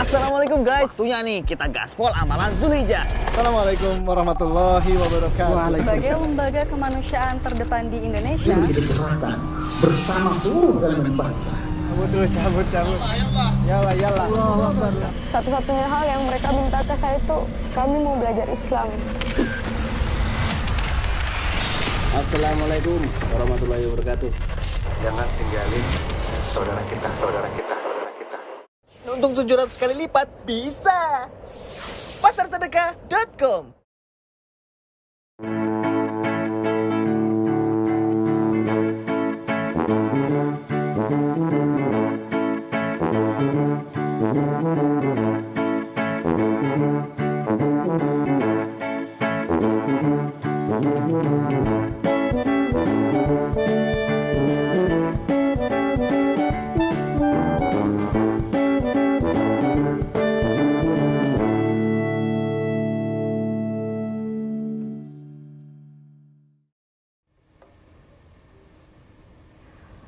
Assalamualaikum guys. Waktunya nih kita gaspol amalan Zulhijjah. Assalamualaikum warahmatullahi wabarakatuh. Sebagai lembaga kemanusiaan terdepan di Indonesia yang digerakkan bersama seluruh elemen bangsa. Cabut. Yalah. Satu-satunya hal yang mereka minta ke saya itu kami mau belajar Islam. Assalamualaikum warahmatullahi wabarakatuh. Jangan tinggalin saudara kita. Untung 700 kali lipat bisa. Pasarsedekah.com.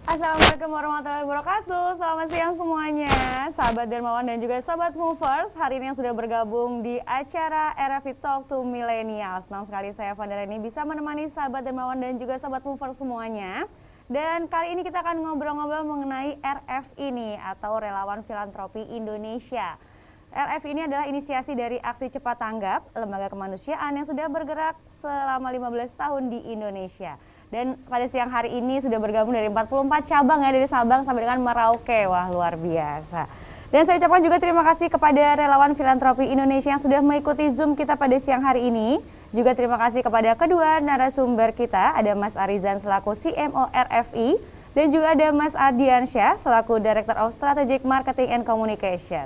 Assalamualaikum warahmatullahi wabarakatuh. Selamat siang semuanya, sahabat Dermawan dan juga sahabat Movers. Hari ini yang sudah bergabung di acara RFI Talk to Millennials. Senang sekali saya Fanda ini bisa menemani sahabat Dermawan dan juga sahabat Movers semuanya. Dan kali ini kita akan ngobrol-ngobrol mengenai RFI ini atau Relawan Filantropi Indonesia. RFI ini adalah inisiasi dari Aksi Cepat Tanggap, lembaga kemanusiaan yang sudah bergerak selama 15 tahun di Indonesia. Dan pada siang hari ini sudah bergabung dari 44 cabang ya, dari Sabang sampai dengan Merauke. Wah, luar biasa. Dan saya ucapkan juga terima kasih kepada Relawan Filantropi Indonesia yang sudah mengikuti Zoom kita pada siang hari ini. Juga terima kasih kepada kedua narasumber kita, ada Mas Arizan selaku CMO RFI dan juga ada Mas Ardiansyah selaku Director of Strategic Marketing and Communication.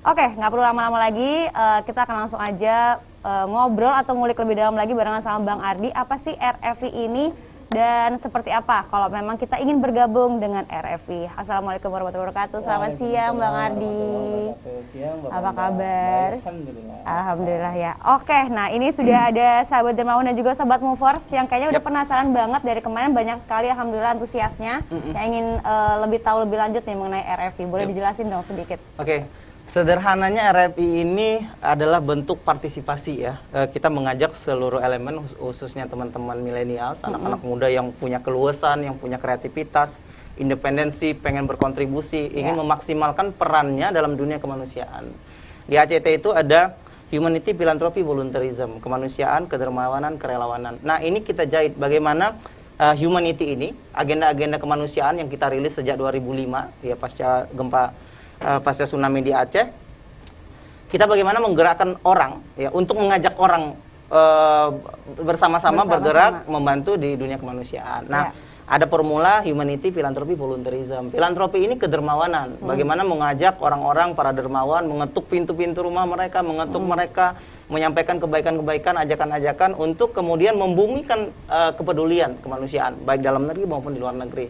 Oke, nggak perlu lama-lama lagi, kita akan langsung aja ngobrol atau ngulik lebih dalam lagi barengan sama Bang Ardi. Apa sih RFI ini? Dan seperti apa kalau memang kita ingin bergabung dengan RFI. Assalamualaikum warahmatullahi wabarakatuh. Selamat siang Bang Ardi. Apa kabar? Alhamdulillah ya. Oke, nah ini sudah ada sahabat Dermawan dan juga sahabat Movers yang kayaknya udah penasaran banget dari kemarin, banyak sekali alhamdulillah antusiasnya yang ingin lebih tahu lebih lanjut nih mengenai RFI. Boleh dijelasin dong sedikit? Oke. Sederhananya RFI ini adalah bentuk partisipasi ya. Kita mengajak seluruh elemen khususnya teman-teman milenial, anak-anak muda yang punya keluasan, yang punya kreativitas, independensi, pengen berkontribusi, ingin memaksimalkan perannya dalam dunia kemanusiaan. Di ACT itu ada Humanity, Philanthropy, Volunteerism, kemanusiaan, kedermawanan, kerelawanan. Nah, ini kita jahit bagaimana Humanity ini, agenda-agenda kemanusiaan yang kita rilis sejak 2005 ya pasca gempa pasca tsunami di Aceh, kita bagaimana menggerakkan orang ya untuk mengajak orang bersama-sama bergerak membantu di dunia kemanusiaan. Nah, ada formula Humanity, Philanthropy, Volunteerism. Filantropi ini kedermawanan, bagaimana mengajak orang-orang para dermawan mengetuk pintu-pintu rumah mereka, mengetuk mereka, menyampaikan kebaikan-kebaikan, ajakan-ajakan untuk kemudian membumikan kepedulian kemanusiaan baik dalam negeri maupun di luar negeri.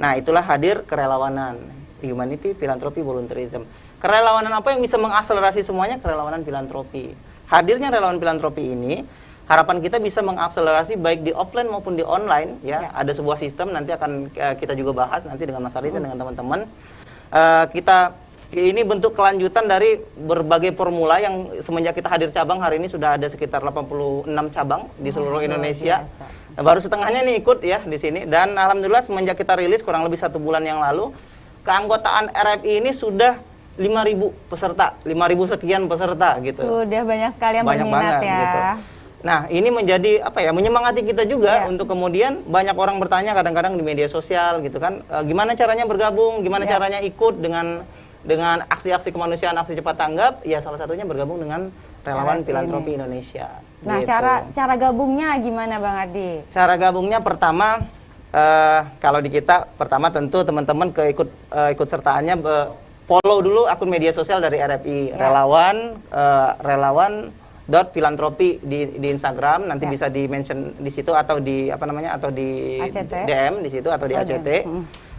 Nah, itulah hadir kerelawanan. Humanity, Philanthropy, Volunteerism. Kerelawanan apa yang bisa mengakselerasi semuanya? Kerelawanan filantropi. Hadirnya relawan filantropi ini, harapan kita bisa mengakselerasi baik di offline maupun di online. Ya, ada sebuah sistem nanti akan kita juga bahas nanti dengan Mas Arizan dengan teman-teman. Ini bentuk kelanjutan dari berbagai formula yang semenjak kita hadir cabang hari ini sudah ada sekitar 86 cabang di seluruh Indonesia. Baru setengahnya nih ikut ya di sini dan alhamdulillah semenjak kita rilis kurang lebih 1 bulan yang lalu, keanggotaan RFI ini sudah 5.000 peserta, 5.000 sekian peserta gitu. Sudah banyak sekali yang berminat ya. Gitu. Nah, ini menjadi apa ya? Menyemangati kita juga untuk kemudian banyak orang bertanya kadang-kadang di media sosial gitu kan, gimana caranya bergabung, gimana caranya ikut dengan aksi-aksi kemanusiaan, aksi cepat tanggap? Ya salah satunya bergabung dengan Relawan Filantropi Indonesia. Nah, gitu. cara gabungnya gimana Bang Ardi? Cara gabungnya pertama kalau di kita pertama tentu teman-teman ikut sertaannya follow dulu akun media sosial dari RFI relawan filantropi di Instagram nanti bisa di mention di situ atau di atau di ACT. DM di situ atau di ACT.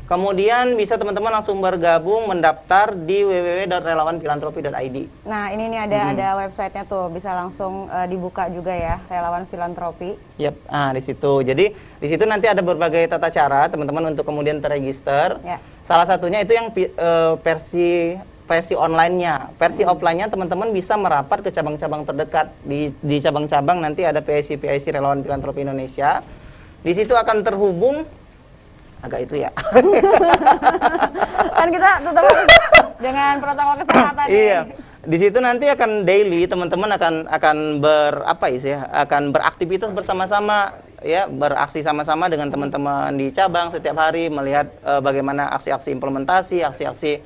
Kemudian bisa teman-teman langsung bergabung mendaftar di www.relawanfilantropi.id. Nah, ini nih ada websitenya tuh, bisa langsung dibuka juga ya, Relawan Filantropi. Yap, di situ. Jadi di situ nanti ada berbagai tata cara teman-teman untuk kemudian terregister. Salah satunya itu yang versi versi online-nya. Versi offline-nya teman-teman bisa merapat ke cabang-cabang terdekat. Di cabang-cabang nanti ada PIC Relawan Filantropi Indonesia. Di situ akan terhubung agak itu ya. Kan kita tetap dengan protokol kesehatan. Iya. Di situ nanti akan daily teman-teman akan beraktivitas bersama-sama ya, beraksi sama-sama dengan teman-teman di cabang setiap hari, melihat bagaimana aksi-aksi implementasi, aksi-aksi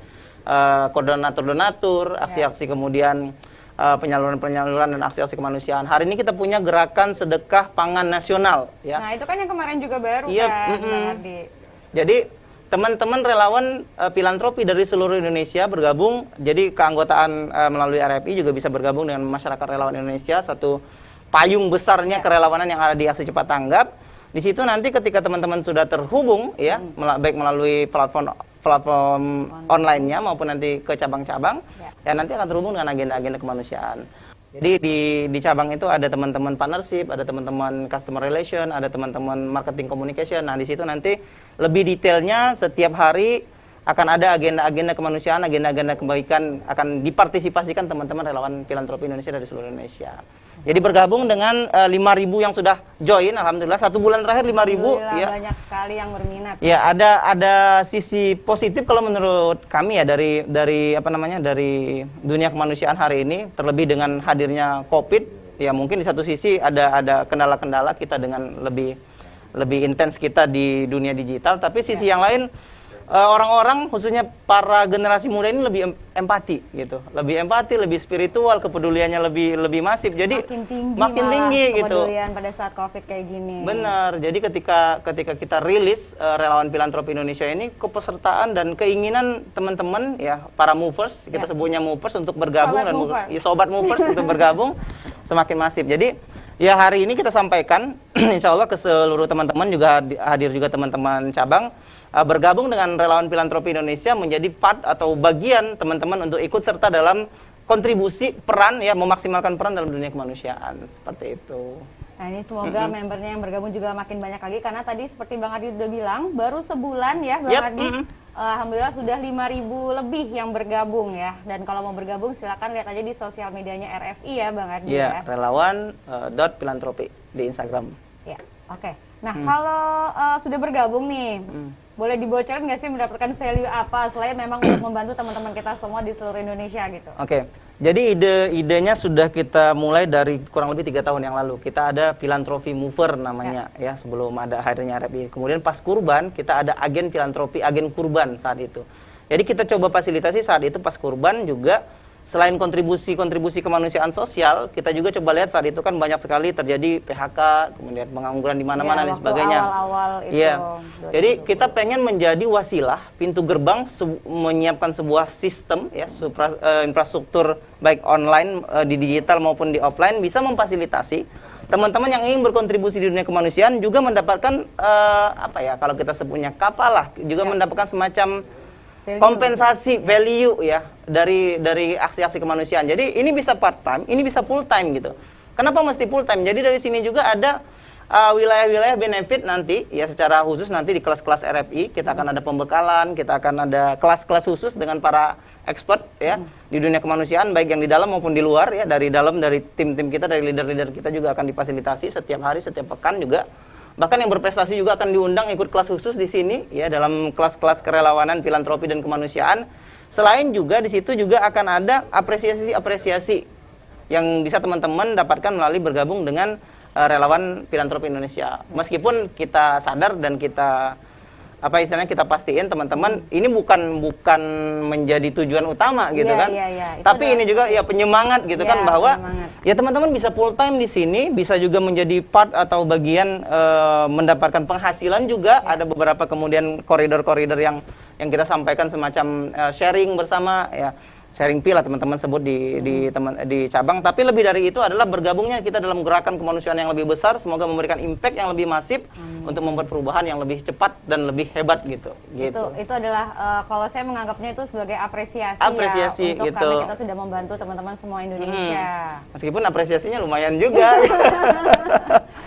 koordinator-donatur, aksi-aksi kemudian penyaluran-penyaluran dan aksi-aksi kemanusiaan. Hari ini kita punya gerakan sedekah pangan nasional ya. Nah, itu kan yang kemarin juga baru Iya, kan, Bang Ardi. Jadi teman-teman relawan filantropi dari seluruh Indonesia bergabung. Jadi keanggotaan melalui RFI juga bisa bergabung dengan masyarakat relawan Indonesia, satu payung besarnya kerelawanan yang ada di Aksi Cepat Tanggap. Di situ nanti ketika teman-teman sudah terhubung ya, baik melalui platform online-nya maupun nanti ke cabang-cabang, ya nanti akan terhubung dengan agenda-agenda kemanusiaan. Jadi di cabang itu ada teman-teman partnership, ada teman-teman customer relation, ada teman-teman marketing communication. Nah, di situ nanti lebih detailnya setiap hari akan ada agenda-agenda kemanusiaan, agenda-agenda kebaikan akan dipartisipasikan teman-teman relawan filantropi Indonesia dari seluruh Indonesia. Jadi bergabung dengan 5.000 yang sudah join, alhamdulillah 1 bulan terakhir 5.000 ya. Banyak sekali yang berminat. Ya, ada sisi positif kalau menurut kami ya dari dunia kemanusiaan hari ini, terlebih dengan hadirnya Covid, ya mungkin di satu sisi ada kendala-kendala kita dengan lebih intens kita di dunia digital, tapi sisi yang lain orang-orang khususnya para generasi muda ini lebih empati gitu, lebih spiritual, kepeduliannya lebih masif, jadi makin tinggi gitu kepedulian pada saat Covid kayak gini. Benar, jadi ketika kita rilis relawan filantropi Indonesia ini, kepesertaan dan keinginan teman-teman ya, para movers, kita sebutnya movers, untuk bergabung sobat movers untuk bergabung semakin masif. Jadi ya hari ini kita sampaikan insya Allah ke seluruh teman-teman, juga hadir juga teman-teman cabang, bergabung dengan relawan filantropi Indonesia menjadi part atau bagian teman-teman untuk ikut serta dalam kontribusi peran ya, memaksimalkan peran dalam dunia kemanusiaan, seperti itu. Nah, ini semoga membernya yang bergabung juga makin banyak lagi, karena tadi seperti Bang Ardi udah bilang baru sebulan ya Bang Ardi. Alhamdulillah sudah 5.000 lebih yang bergabung ya. Dan kalau mau bergabung silakan lihat aja di sosial medianya RFI ya Bang Ardi ya. relawan.filantropi di Instagram. Ya, oke. Nah, kalau sudah bergabung nih, boleh dibocorin nggak sih mendapatkan value apa selain memang untuk membantu teman-teman kita semua di seluruh Indonesia gitu? Oke. Jadi idenya sudah kita mulai dari kurang lebih 3 tahun yang lalu. Kita ada filantropi mover namanya ya, sebelum ada hadirnya RFI. Kemudian pas kurban kita ada agen filantropi, agen kurban saat itu. Jadi kita coba fasilitasi saat itu pas kurban juga. Selain kontribusi kemanusiaan sosial, kita juga coba lihat saat itu kan banyak sekali terjadi PHK, kemudian pengangguran di mana-mana dan sebagainya. Awal-awal itu. Iya. Jadi kita pengen menjadi wasilah, pintu gerbang, menyiapkan sebuah sistem ya, infrastruktur baik online di digital maupun di offline, bisa memfasilitasi teman-teman yang ingin berkontribusi di dunia kemanusiaan juga mendapatkan kalau kita sebutnya kafalah, juga mendapatkan semacam kompensasi value ya dari aksi-aksi kemanusiaan. Jadi ini bisa part time, ini bisa full time gitu. Kenapa mesti full time? Jadi dari sini juga ada wilayah-wilayah benefit nanti ya, secara khusus nanti di kelas-kelas RFI kita akan ada pembekalan, kita akan ada kelas-kelas khusus dengan para expert ya di dunia kemanusiaan, baik yang di dalam maupun di luar ya, dari dalam, dari tim-tim kita, dari leader-leader kita juga akan difasilitasi setiap hari, setiap pekan juga. Bahkan yang berprestasi juga akan diundang ikut kelas khusus di sini ya, dalam kelas-kelas kerelawanan, filantropi dan kemanusiaan. Selain juga di situ juga akan ada apresiasi yang bisa teman-teman dapatkan melalui bergabung dengan relawan filantropi Indonesia. Meskipun kita sadar dan kita kita pastiin teman-teman ini bukan menjadi tujuan utama gitu kan. Tapi ini juga ya penyemangat gitu kan, bahwa ya teman-teman bisa full time di sini, bisa juga menjadi part atau bagian mendapatkan penghasilan juga. Ada beberapa kemudian koridor-koridor yang kita sampaikan semacam sharing bersama ya. Sharing pil lah teman-teman sebut di cabang, tapi lebih dari itu adalah bergabungnya kita dalam gerakan kemanusiaan yang lebih besar, semoga memberikan impact yang lebih masif untuk membuat perubahan yang lebih cepat dan lebih hebat gitu. Itu adalah kalau saya menganggapnya itu sebagai apresiasi ya, untuk gitu. Karena kita sudah membantu teman-teman semua Indonesia. Meskipun apresiasinya lumayan juga.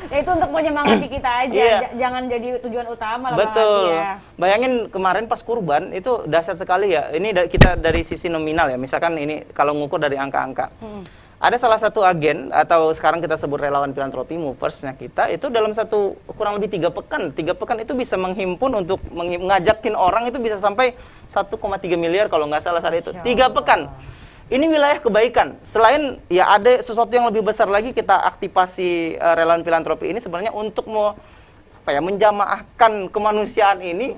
Ya itu untuk menyemangati kita aja, Iya. jangan jadi tujuan utama lah Bang Betul. Ardi ya. Bayangin kemarin pas kurban itu dahsyat sekali ya. Ini kita dari sisi nominal ya. Misalkan ini kalau ngukur dari angka-angka. Ada salah satu agen atau sekarang kita sebut relawan filantropi moversnya kita itu dalam kurang lebih 3 pekan. 3 pekan itu bisa menghimpun untuk ngajakin orang itu bisa sampai 1,3 miliar kalau nggak salah saat itu. 3 pekan. Ini wilayah kebaikan. Selain ya ada sesuatu yang lebih besar lagi, kita aktivasi relawan filantropi ini sebenarnya untuk menjamaahkan kemanusiaan ini.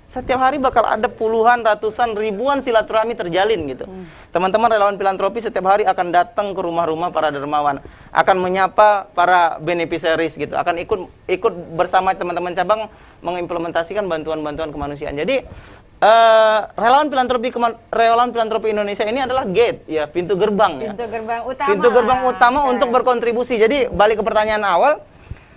Setiap hari bakal ada puluhan, ratusan, ribuan silaturahmi terjalin gitu. Teman-teman relawan filantropi setiap hari akan datang ke rumah-rumah para dermawan, akan menyapa para beneficiaries gitu, akan ikut bersama teman-teman cabang mengimplementasikan bantuan-bantuan kemanusiaan. Jadi relawan filantropi Indonesia ini adalah gate ya, pintu gerbang ya. Pintu gerbang utama untuk berkontribusi. Jadi balik ke pertanyaan awal,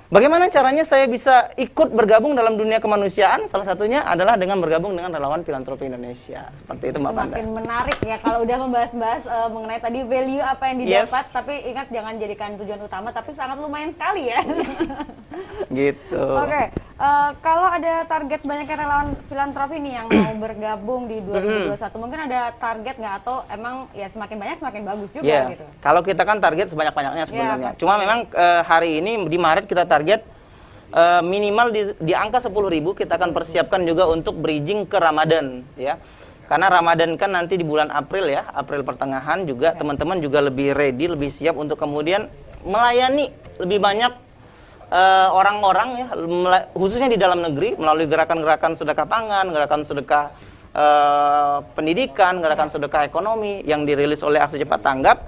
bagaimana caranya saya bisa ikut bergabung dalam dunia kemanusiaan? Salah satunya adalah dengan bergabung dengan relawan filantropi Indonesia. Seperti itu Mbak Panda. Semakin menarik ya kalau udah membahas-bahas mengenai tadi value apa yang didapat, tapi ingat jangan jadikan tujuan utama, tapi sangat lumayan sekali ya. Gitu. Oke, kalau ada target banyaknya relawan filantropi nih yang mau bergabung di 2021, mungkin ada target nggak atau emang ya semakin banyak semakin bagus juga gitu? Kalau kita kan target sebanyak-banyaknya sebenarnya. Cuma memang hari ini di Maret kita target minimal di angka 10.000. Kita akan persiapkan juga untuk bridging ke Ramadan ya. Karena Ramadan kan nanti di bulan April ya, April pertengahan juga teman-teman juga lebih ready, lebih siap untuk kemudian melayani lebih banyak orang-orang ya, khususnya di dalam negeri melalui gerakan-gerakan sedekah pangan, gerakan sedekah pendidikan, gerakan sedekah ekonomi yang dirilis oleh Aksi Cepat Tanggap.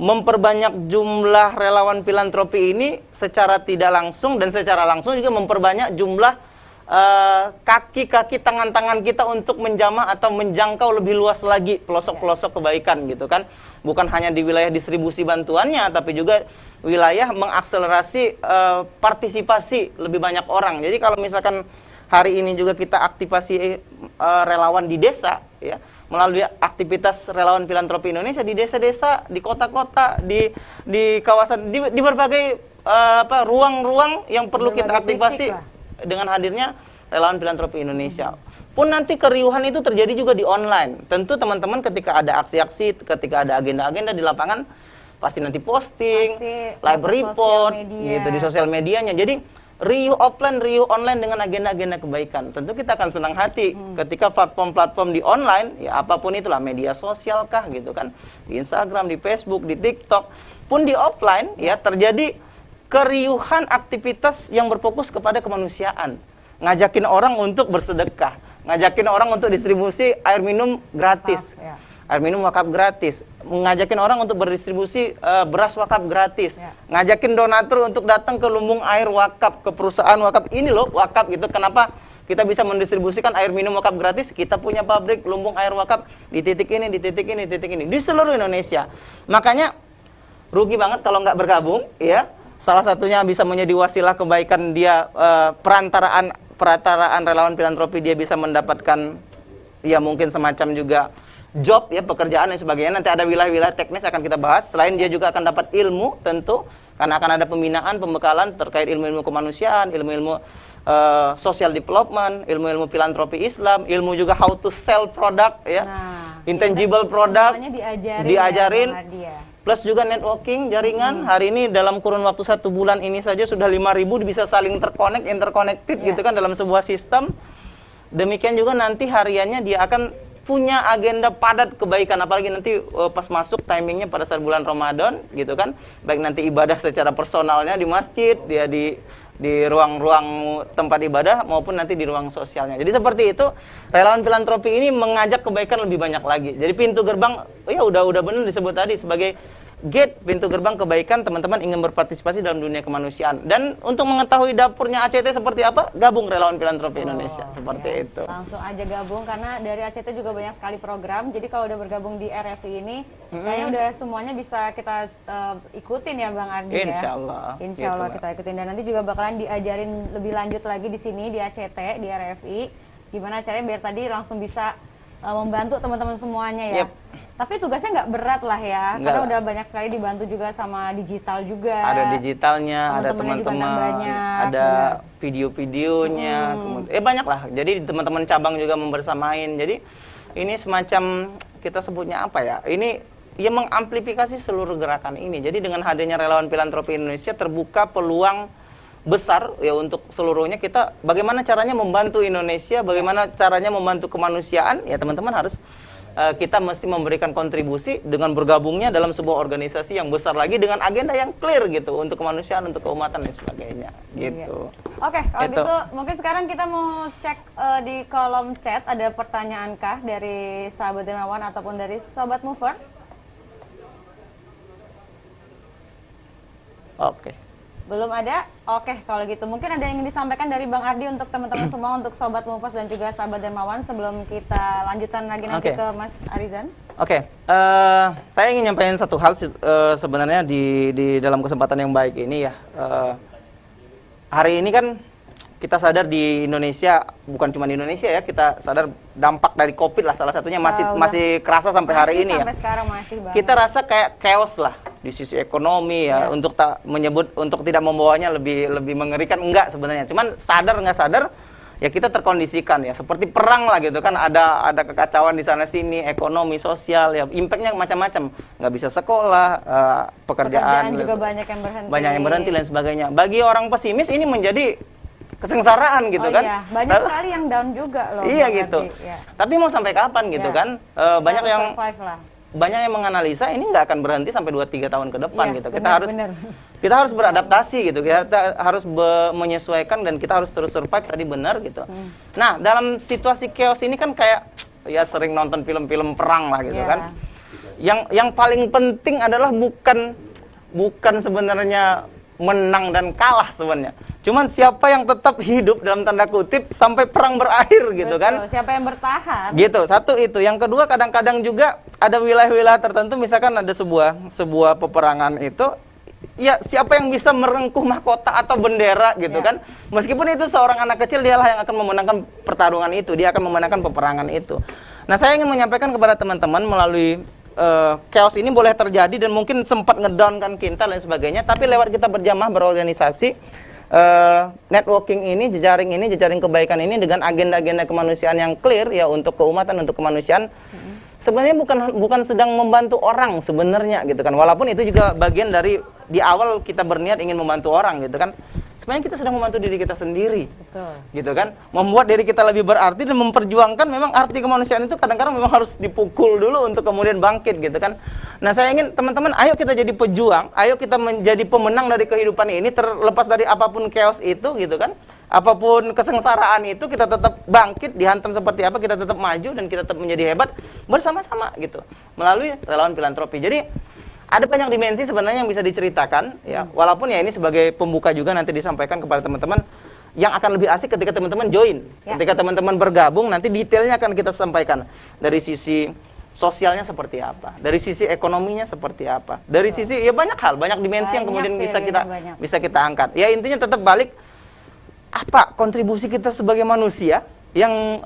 Memperbanyak jumlah relawan filantropi ini secara tidak langsung dan secara langsung juga memperbanyak jumlah kaki-kaki tangan-tangan kita untuk menjamah atau menjangkau lebih luas lagi pelosok-pelosok kebaikan gitu kan. Bukan hanya di wilayah distribusi bantuannya, tapi juga wilayah mengakselerasi partisipasi lebih banyak orang. Jadi kalau misalkan hari ini juga kita aktivasi relawan di desa ya, melalui aktivitas relawan filantropi Indonesia di desa-desa, di kota-kota, di kawasan, di berbagai ruang-ruang yang perlu kita aktivasi dengan hadirnya relawan filantropi Indonesia. Pun nanti keriuhan itu terjadi juga di online. Tentu teman-teman ketika ada aksi-aksi, ketika ada agenda-agenda di lapangan, pasti nanti posting, live report, gitu di sosial medianya. Jadi riuh offline, riuh online dengan agenda-agenda kebaikan. Tentu kita akan senang hati ketika platform-platform di online, ya apapun itulah, media sosial kah gitu kan, di Instagram, di Facebook, di TikTok, pun di offline ya terjadi keriuhan aktivitas yang berfokus kepada kemanusiaan. Ngajakin orang untuk bersedekah, ngajakin orang untuk distribusi air minum gratis. Air minum wakaf gratis, ngajakin orang untuk berdistribusi beras wakaf gratis, ngajakin donatur untuk datang ke lumbung air wakaf, ke perusahaan wakaf. Ini loh wakaf gitu, kenapa kita bisa mendistribusikan air minum wakaf gratis? Kita punya pabrik lumbung air wakaf di titik ini, di titik ini, di titik ini, di seluruh Indonesia. Makanya rugi banget kalau nggak bergabung, ya. Salah satunya bisa menjadi wasilah kebaikan dia, perantaraan relawan filantropi, dia bisa mendapatkan ya mungkin semacam juga job ya, pekerjaan dan sebagainya. Nanti ada wilayah-wilayah teknis akan kita bahas. Selain dia juga akan dapat ilmu tentu, karena akan ada pembinaan, pembekalan terkait ilmu-ilmu kemanusiaan, ilmu-ilmu social development, ilmu-ilmu filantropi Islam, ilmu juga how to sell product ya, intangible product diajarin. Plus juga networking, jaringan. Hari ini dalam kurun waktu 1 bulan ini saja sudah 5.000 bisa saling interconnected gitu kan dalam sebuah sistem. Demikian juga nanti hariannya dia akan punya agenda padat kebaikan, apalagi nanti pas masuk timingnya pada saat bulan Ramadan gitu kan. Baik nanti ibadah secara personalnya di masjid, dia di ruang-ruang tempat ibadah maupun nanti di ruang sosialnya. Jadi seperti itu, relawan filantropi ini mengajak kebaikan lebih banyak lagi. Jadi pintu gerbang, ya udah benar disebut tadi sebagai gate, pintu gerbang kebaikan. Teman-teman ingin berpartisipasi dalam dunia kemanusiaan. Dan untuk mengetahui dapurnya ACT seperti apa, gabung relawan filantropi Indonesia. Seperti itu. Langsung aja gabung, karena dari ACT juga banyak sekali program. Jadi kalau udah bergabung di RFI ini, kayaknya udah semuanya bisa kita ikutin ya Bang Ardi. Insya Allah. Insya Allah kita ikutin. Dan nanti juga bakalan diajarin lebih lanjut lagi di sini, di ACT, di RFI. Gimana caranya biar tadi langsung bisa membantu teman-teman semuanya ya. Tapi tugasnya nggak berat lah ya, Nggak karena lah. udah banyak sekali dibantu juga sama digital juga. Ada digitalnya, ada Teman-temannya juga teman-teman, banyak, ada benar. video-videonya, banyak lah. Jadi teman-teman cabang juga membersamain. Jadi ini semacam kita sebutnya apa ya? Ini ya mengamplifikasi seluruh gerakan ini. Jadi dengan hadirnya relawan filantropi Indonesia terbuka peluang besar ya untuk seluruhnya. Kita bagaimana caranya membantu Indonesia, bagaimana caranya membantu kemanusiaan, ya teman-teman harus kita mesti memberikan kontribusi dengan bergabungnya dalam sebuah organisasi yang besar lagi dengan agenda yang clear gitu untuk kemanusiaan, untuk keumatan dan sebagainya gitu. Oke, kalau Itu. gitu mungkin sekarang kita mau cek di kolom chat ada pertanyaankah dari sahabat Dermawan ataupun dari Sobat Movers? Oke. Belum ada? Oke, kalau gitu mungkin ada yang ingin disampaikan dari Bang Ardi untuk teman-teman semua, untuk Sobat Movers dan juga sahabat Dermawan sebelum kita lanjutkan lagi nanti Oke. ke Mas Arizan. Oke, saya ingin nyampaikan satu hal sebenarnya di dalam kesempatan yang baik ini ya. Hari ini kan kita sadar di Indonesia, bukan cuma di Indonesia ya, kita sadar dampak dari COVID lah salah satunya masih kerasa sampai hari ini ya. Sampai sekarang masih banget. Kita rasa kayak chaos lah di sisi ekonomi ya, untuk tak menyebut, untuk tidak membawanya lebih mengerikan, enggak sebenarnya. Cuman sadar nggak sadar ya kita terkondisikan ya, seperti perang lah gitu kan, ada kekacauan di sana sini, ekonomi, sosial ya, impactnya macam-macam, nggak bisa sekolah, pekerjaan juga banyak yang berhenti dan sebagainya. Bagi orang pesimis ini menjadi kesengsaraan gitu kan. Iya, banyak sekali yang down juga loh. Iya Bang gitu. Ardi, ya. Tapi mau sampai kapan gitu Ya. kan? Banyak Harus yang survive lah. banyak yang menganalisa ini nggak akan berhenti sampai 2-3 tahun ke depan Iya, gitu. benar. Kita harus beradaptasi gitu. Kita harus menyesuaikan dan kita harus terus survive, tadi benar gitu. Nah, dalam situasi chaos ini kan kayak ya sering nonton film-film perang lah gitu Iya. kan. Yang paling penting adalah bukan sebenarnya menang dan kalah sebenarnya. Cuman siapa yang tetap hidup dalam tanda kutip sampai perang berakhir gitu. Betul, kan. siapa yang bertahan? Gitu, satu itu. Yang kedua, kadang-kadang juga ada wilayah-wilayah tertentu, misalkan ada sebuah peperangan itu, ya siapa yang bisa merengkuh mahkota atau bendera gitu kan. Meskipun itu seorang anak kecil, dialah yang akan memenangkan pertarungan itu, dia akan memenangkan peperangan itu. Nah, saya ingin menyampaikan kepada teman-teman melalui chaos ini boleh terjadi dan mungkin sempat ngedownkan kita dan sebagainya, tapi lewat kita berjamaah berorganisasi, networking ini, jejaring kebaikan ini dengan agenda-agenda kemanusiaan yang clear ya, untuk keumatan, untuk kemanusiaan. Sebenarnya bukan sedang membantu orang sebenarnya gitu kan. Walaupun itu juga bagian dari di awal kita berniat ingin membantu orang gitu kan. Sebenarnya kita sedang membantu diri kita sendiri. Betul. Gitu kan. Membuat diri kita lebih berarti dan memperjuangkan memang arti kemanusiaan itu kadang-kadang memang harus dipukul dulu untuk kemudian bangkit gitu kan. Nah, saya ingin teman-teman, ayo kita jadi pejuang, ayo kita menjadi pemenang dari kehidupan ini, terlepas dari apapun chaos itu gitu kan. Apapun kesengsaraan itu, kita tetap bangkit, dihantam seperti apa, kita tetap maju dan kita tetap menjadi hebat bersama-sama gitu, melalui relawan filantropi. Jadi ada banyak dimensi sebenarnya yang bisa diceritakan ya, walaupun ya ini sebagai pembuka juga nanti disampaikan kepada teman-teman, yang akan lebih asik ketika teman-teman join, ketika teman-teman bergabung, nanti detailnya akan kita sampaikan dari sisi sosialnya seperti apa, dari sisi ekonominya seperti apa, dari sisi ya banyak hal, banyak dimensi yang kemudian bisa kita angkat. Ya intinya tetap balik, apa kontribusi kita sebagai manusia yang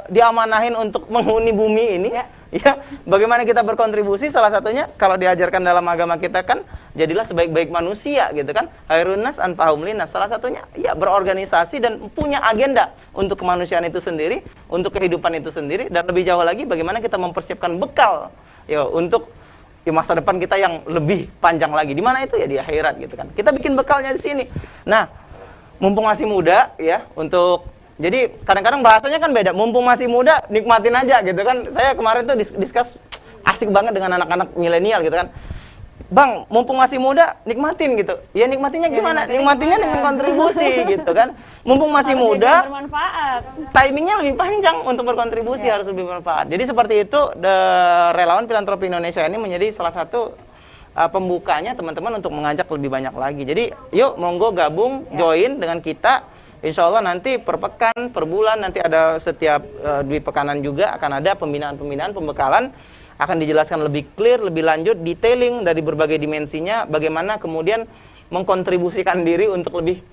diamanahin untuk menghuni bumi ini, ya bagaimana kita berkontribusi. Salah satunya kalau diajarkan dalam agama kita kan, jadilah sebaik-baik manusia gitu kan, khairun nas anfa'uhum linnas. Salah satunya ya berorganisasi dan punya agenda untuk kemanusiaan itu sendiri, untuk kehidupan itu sendiri, dan lebih jauh lagi bagaimana kita mempersiapkan bekal ya untuk ya masa depan kita yang lebih panjang lagi. Di mana itu ya di akhirat gitu kan. Kita bikin bekalnya di sini. Nah, mumpung masih muda ya, jadi kadang-kadang bahasanya kan beda. Mumpung masih muda, nikmatin aja gitu kan. Saya kemarin tuh discuss asik banget dengan anak-anak milenial gitu kan. Bang, mumpung masih muda, nikmatin gitu. Ya nikmatinya gimana? Nikmatinya dengan kontribusi gitu kan. Mumpung masih muda, bermanfaat. timingnya lebih panjang untuk berkontribusi, harus lebih bermanfaat. Jadi seperti itu, relawan filantropi Indonesia ini menjadi salah satu pembukanya teman-teman untuk mengajak lebih banyak lagi. Jadi yuk monggo gabung, join dengan kita. Insya Allah nanti per pekan, per bulan, nanti ada setiap di pekanan juga akan ada pembinaan-pembinaan, pembekalan, akan dijelaskan lebih clear, lebih lanjut, detailing dari berbagai dimensinya, bagaimana kemudian mengkontribusikan diri untuk lebih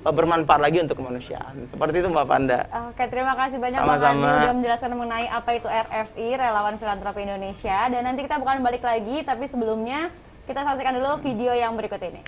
bermanfaat lagi untuk kemanusiaan. Seperti itu Mbak Panda. Oke, terima kasih banyak Bang Sama-sama. Andi udah menjelaskan mengenai apa itu RFI, Relawan Filantropi Indonesia. Dan nanti kita bukan balik lagi, tapi sebelumnya kita saksikan dulu video yang berikut ini.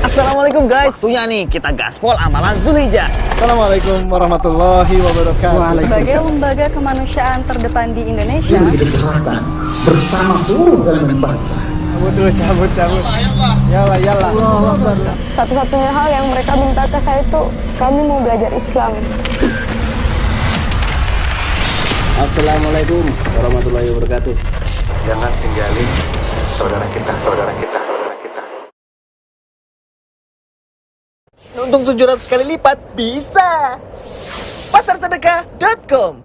Assalamualaikum guys. Waktunya nih kita gaspol amalan Zulhijjah. Assalamualaikum warahmatullahi wabarakatuh. Sebagai lembaga kemanusiaan terdepan di Indonesia, yang menjadi kehormatan bersama seluruh elemen bangsa. Cabut. Yalla. Satu-satunya hal yang mereka minta ke saya itu kami mau belajar Islam. Assalamualaikum warahmatullahi wabarakatuh. Jangan tinggalin saudara kita. Untung 700 kali lipat bisa. Pasarsedekah.com.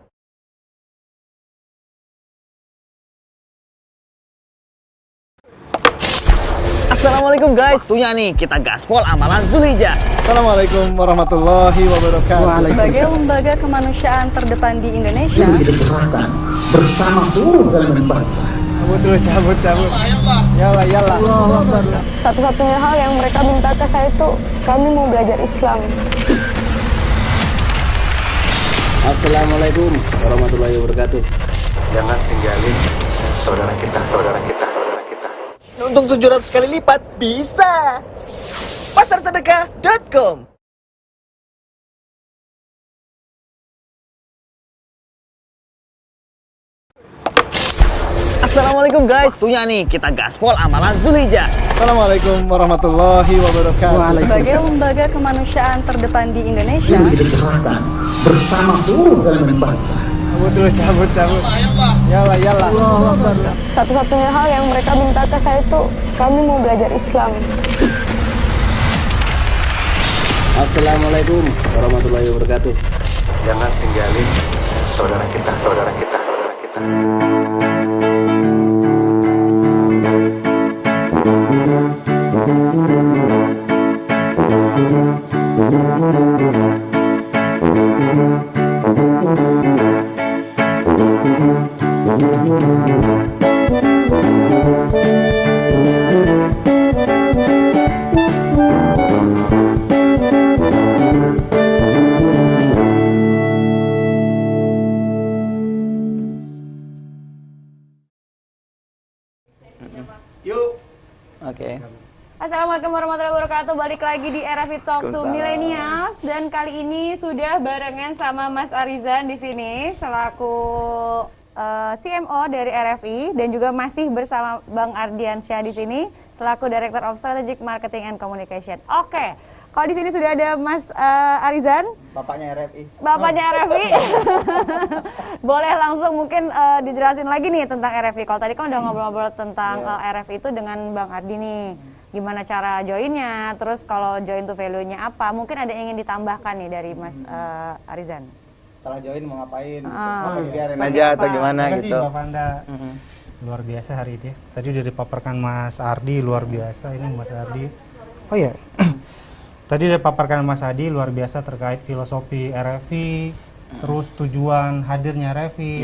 Assalamualaikum guys. Waktunya nih kita gaspol amalan Zulhijjah. Assalamualaikum warahmatullahi wabarakatuh. sebagai lembaga kemanusiaan terdepan di Indonesia, Yang menjadi kehormatan bersama seluruh elemen bangsa. Cabut. Yalla. Satu-satunya hal yang mereka minta ke saya itu kami mau belajar Islam. Assalamualaikum warahmatullahi wabarakatuh. Jangan tinggalin saudara kita. Untung 700 kali lipat bisa. Pasarsedekah.com. Assalamualaikum guys. Waktunya nih kita gaspol amalan Zulhijjah. Assalamualaikum warahmatullahi wabarakatuh. sebagai lembaga kemanusiaan terdepan di Indonesia, Yang menjadi kehormatan bersama seluruh elemen bangsa. Cabut. Yalla. Satu-satunya hal yang mereka minta ke saya itu kami mau belajar Islam. Assalamualaikum warahmatullahi wabarakatuh. Jangan tinggalin saudara kita. Oke. Assalamualaikum warahmatullahi wabarakatuh. Balik lagi di RFI Talk to Millennials, dan kali ini sudah barengan sama Mas Arizan di sini selaku CMO dari RFI, dan juga masih bersama Bang Ardiansyah di sini selaku Director of Strategic Marketing and Communication. Oke. Kalau di sini sudah ada Mas Arizan, Bapaknya RFI. Boleh langsung mungkin dijelasin lagi nih tentang RFI. Kalau tadi kan udah ngobrol-ngobrol tentang RFI itu dengan Bang Ardi nih. Gimana cara joinnya, terus kalau join tuh value-nya apa? Mungkin ada yang ingin ditambahkan nih dari Mas Arizan. Setelah join mau ngapain? Biarin aja atau gimana Terima kasih gitu. Mbak Panda. Luar biasa hari itu ya. Tadi udah dipaparkan Mas Ardi, luar biasa ini Mas Ardi. Oh ya. Tadi udah dipaparkan Mas Ardi luar biasa terkait filosofi RFI, terus tujuan hadirnya RFI.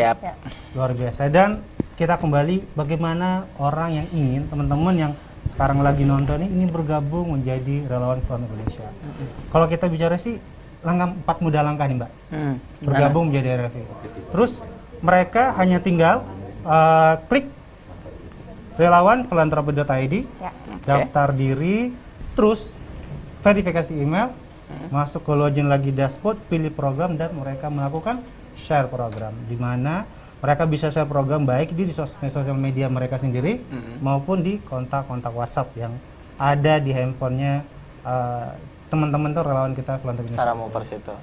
Luar biasa, dan kita kembali bagaimana orang yang ingin, teman-teman yang sekarang lagi nonton ini ingin bergabung menjadi relawan Filantropi Indonesia. Kalau kita bicara sih 4 mudah langkah nih Mbak, bergabung menjadi RFI. Terus mereka hanya tinggal klik relawan filantropi.id, daftar diri, terus verifikasi email, masuk ke login lagi dashboard, pilih program, dan mereka melakukan share program, di mana mereka bisa share program baik di sosial media mereka sendiri maupun di kontak-kontak WhatsApp yang ada di handphonenya teman-teman tuh relawan kita Filantropi Indonesia. Cara mau itu.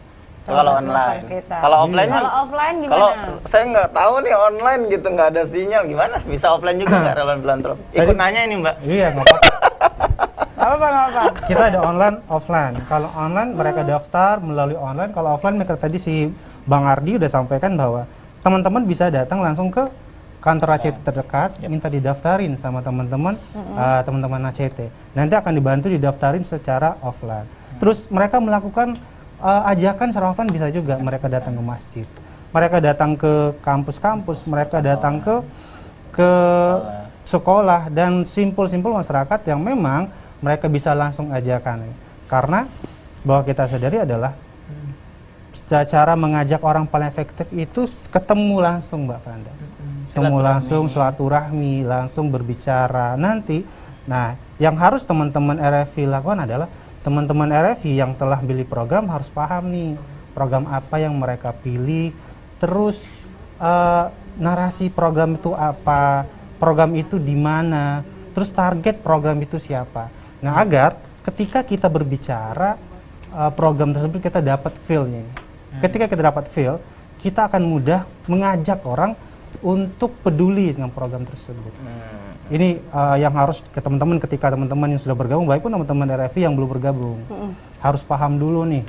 Kalau online, kalau offline-nya, Kalau offline gimana? kalau saya nggak tahu nih online gitu, nggak ada sinyal, gimana? Bisa offline juga nggak relawan filantropi? Ikut nanya ini Mbak. Iya, nggak apa-apa. Apa? Kita ada online, offline. Kalau online mereka daftar melalui online. Kalau offline mereka tadi si Bang Ardi udah sampaikan bahwa teman-teman bisa datang langsung ke kantor ACT terdekat, minta didaftarin sama teman-teman teman-teman ACT. Nanti akan dibantu didaftarin secara offline. Terus mereka melakukan ajakan secara offline bisa juga. Mereka datang ke masjid, mereka datang ke kampus-kampus, mereka datang ke sekolah dan simpul-simpul masyarakat yang memang mereka bisa langsung ajakan. Karena bahwa kita sadari adalah cara mengajak orang paling efektif itu ketemu langsung, Mbak Fanda. Ketemu langsung, silaturahmi, langsung berbicara. Nanti, nah yang harus teman-teman RFI lakukan adalah teman-teman RFI yang telah pilih program harus paham nih program apa yang mereka pilih, terus narasi program itu apa, program itu di mana, terus target program itu siapa. Nah agar ketika kita berbicara program tersebut kita dapat feel-nya. Ketika kita dapat feel, kita akan mudah mengajak orang untuk peduli dengan program tersebut. Ini yang harus ke teman-teman ketika teman-teman yang sudah bergabung, baik pun teman-teman RFI yang belum bergabung, harus paham dulu nih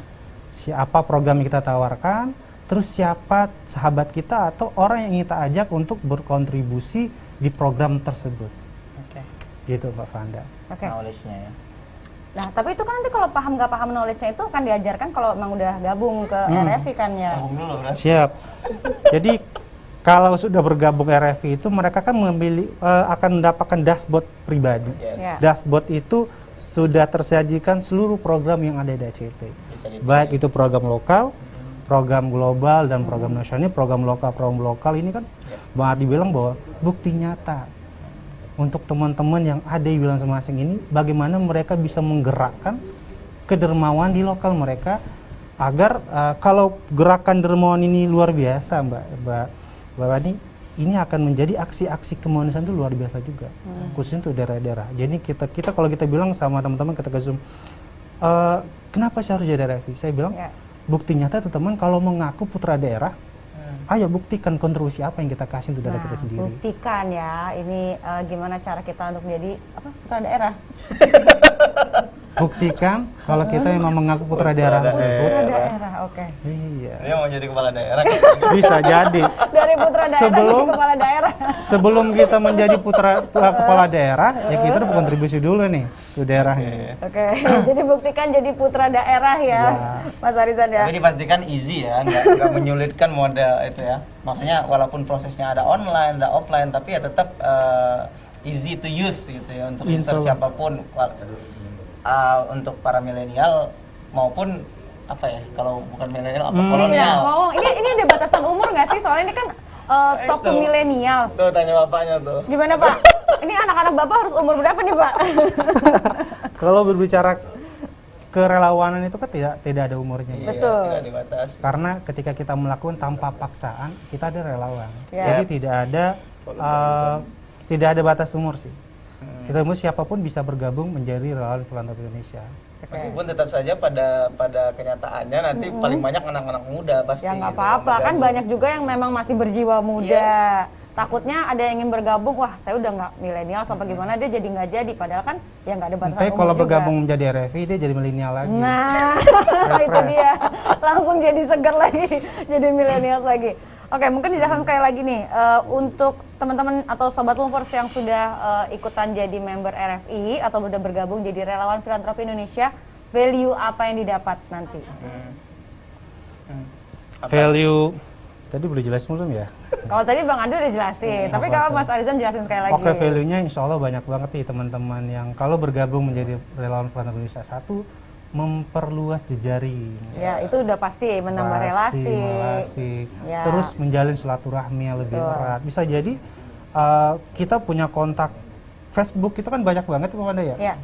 siapa program yang kita tawarkan, terus siapa sahabat kita atau orang yang kita ajak untuk berkontribusi di program tersebut. Gitu Mbak Fanda. Knowledge-nya ya. Nah, tapi itu kan nanti kalau paham nggak paham knowledge-nya itu akan diajarkan kalau memang udah gabung ke RFI kan ya. Siap. Jadi kalau sudah bergabung RFI itu mereka kan akan mendapatkan dashboard pribadi. Dashboard itu sudah tersajikan seluruh program yang ada di ACT. Baik itu program lokal, program global dan program nasional. Program lokal ini kan Bang Ardi bilang bahwa bukti nyata untuk teman-teman yang ada di wilayah masing-masing ini bagaimana mereka bisa menggerakkan kedermawan di lokal mereka agar kalau gerakan dermawan ini luar biasa Mbak Wani, ini akan menjadi aksi-aksi kemanusiaan itu luar biasa juga, khususnya untuk daerah-daerah. Jadi kita kalau kita bilang sama teman-teman ketika Zoom, kenapa sih harus jadi RFI? Saya bilang, bukti nyata teman-teman kalau mengaku putra daerah, ayo buktikan kontribusi apa yang kita kasih untuk daerah kita sendiri. Buktikan ya, ini gimana cara kita untuk menjadi putra daerah. Buktikan kalau kita memang mengaku putra daerah tersebut. Putra daerah, oke. Iya. Dia mau jadi kepala daerah. Bisa jadi. Dari putra daerah jadi kepala daerah. Sebelum kita menjadi kepala daerah, ya kita harus berkontribusi dulu nih ke daerahnya. Oke, jadi buktikan jadi putra daerah ya, Mas Arizan ya. Tapi dipastikan easy ya, nggak menyulitkan model itu ya. Maksudnya walaupun prosesnya ada online, ada offline, tapi ya tetap easy to use gitu ya untuk user siapapun. Untuk para milenial maupun apa ya, kalau bukan milenial apa kolonial. Ini ada batasan umur nggak sih? Soalnya ini kan talk to millennials. Tuh tanya bapaknya tuh. Gimana Pak? Ini anak-anak Bapak harus umur berapa nih Pak? Kalau berbicara kerelawanan itu kan tidak ada umurnya. Iya, betul. Tidak dibatasi. Karena ketika kita melakukan tanpa paksaan, kita ada relawan. Jadi tidak ada batas umur sih. Kita siapapun bisa bergabung menjadi relawan filantropi Indonesia. Meskipun tetap saja pada kenyataannya nanti paling banyak anak-anak muda pasti. Ya nggak apa-apa, kan banyak juga yang memang masih berjiwa muda. Takutnya ada yang ingin bergabung, wah saya udah nggak milenial sampai gimana dia jadi nggak jadi. Padahal kan ya nggak ada batasan umur kalau juga. bergabung menjadi RFI dia jadi milenial lagi. Nah, itu dia. Langsung jadi seger lagi, jadi milenial lagi. Oke, mungkin dijelaskan sekali lagi nih, untuk teman-teman atau Sobat Movers yang sudah ikutan jadi member RFI atau sudah bergabung jadi relawan filantropi Indonesia, value apa yang didapat nanti? Value, tadi boleh jelasin belum ya? Kalau tadi Bang Andi udah jelasin, tapi kalau Mas Arizan jelasin sekali lagi. Oke, value-nya insya Allah banyak banget nih teman-teman yang kalau bergabung menjadi relawan filantropi Indonesia. Satu, memperluas jejaring. Ya, itu udah pasti menambah relasi. Ya. Terus menjalin silaturahmi yang lebih erat. Bisa jadi kita punya kontak Facebook itu kan banyak banget Mbak Fanda ya. Ya.